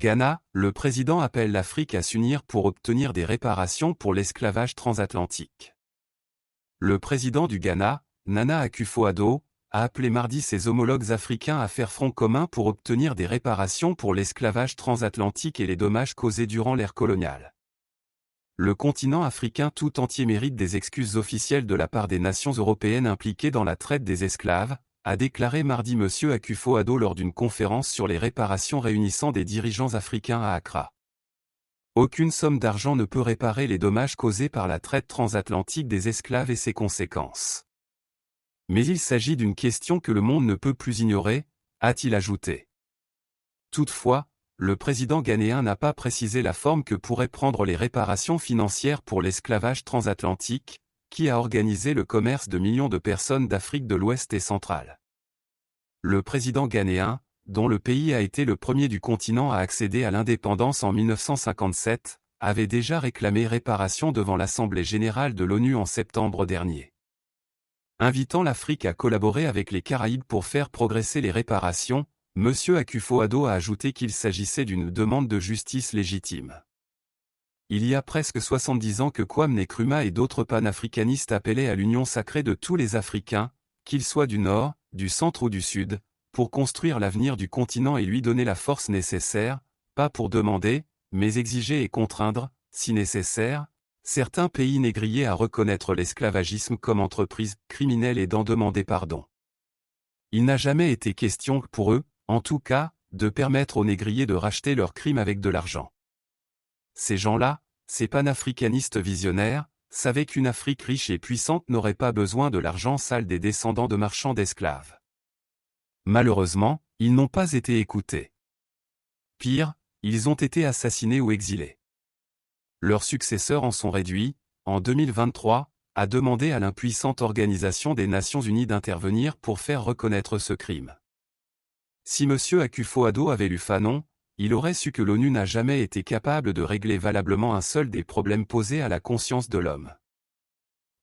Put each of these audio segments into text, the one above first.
Ghana, le président appelle l'Afrique à s'unir pour obtenir des réparations pour l'esclavage transatlantique. Le président du Ghana, Nana Akufo-Addo, a appelé mardi ses homologues africains à faire front commun pour obtenir des réparations pour l'esclavage transatlantique et les dommages causés durant l'ère coloniale. Le continent africain tout entier mérite des excuses officielles de la part des nations européennes impliquées dans la traite des esclaves, a déclaré mardi M. Akufo-Addo lors d'une conférence sur les réparations réunissant des dirigeants africains à Accra. Aucune somme d'argent ne peut réparer les dommages causés par la traite transatlantique des esclaves et ses conséquences. Mais il s'agit d'une question que le monde ne peut plus ignorer, a-t-il ajouté. Toutefois, le président ghanéen n'a pas précisé la forme que pourraient prendre les réparations financières pour l'esclavage transatlantique, qui a organisé le commerce de millions de personnes d'Afrique de l'Ouest et centrale. Le président ghanéen, dont le pays a été le premier du continent à accéder à l'indépendance en 1957, avait déjà réclamé réparation devant l'Assemblée générale de l'ONU en septembre dernier. Invitant l'Afrique à collaborer avec les Caraïbes pour faire progresser les réparations, M. Akufo-Addo a ajouté qu'il s'agissait d'une demande de justice légitime. Il y a presque 70 ans que Kwame Nkrumah et d'autres panafricanistes appelaient à l'union sacrée de tous les Africains, qu'ils soient du Nord, du Centre ou du Sud, pour construire l'avenir du continent et lui donner la force nécessaire, pas pour demander, mais exiger et contraindre, si nécessaire, certains pays négriers à reconnaître l'esclavagisme comme entreprise criminelle et d'en demander pardon. Il n'a jamais été question, pour eux, en tout cas, de permettre aux négriers de racheter leurs crimes avec de l'argent. Ces gens-là, ces panafricanistes visionnaires, savaient qu'une Afrique riche et puissante n'aurait pas besoin de l'argent sale des descendants de marchands d'esclaves. Malheureusement, ils n'ont pas été écoutés. Pire, ils ont été assassinés ou exilés. Leurs successeurs en sont réduits, en 2023, à demander à l'impuissante Organisation des Nations Unies d'intervenir pour faire reconnaître ce crime. Si M. Akufo-Addo avait lu Fanon, il aurait su que l'ONU n'a jamais été capable de régler valablement un seul des problèmes posés à la conscience de l'homme.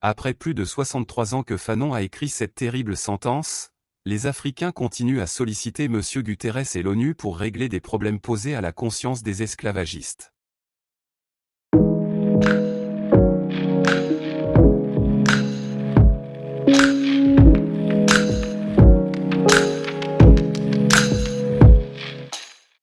Après plus de 63 ans que Fanon a écrit cette terrible sentence, les Africains continuent à solliciter M. Guterres et l'ONU pour régler des problèmes posés à la conscience des esclavagistes.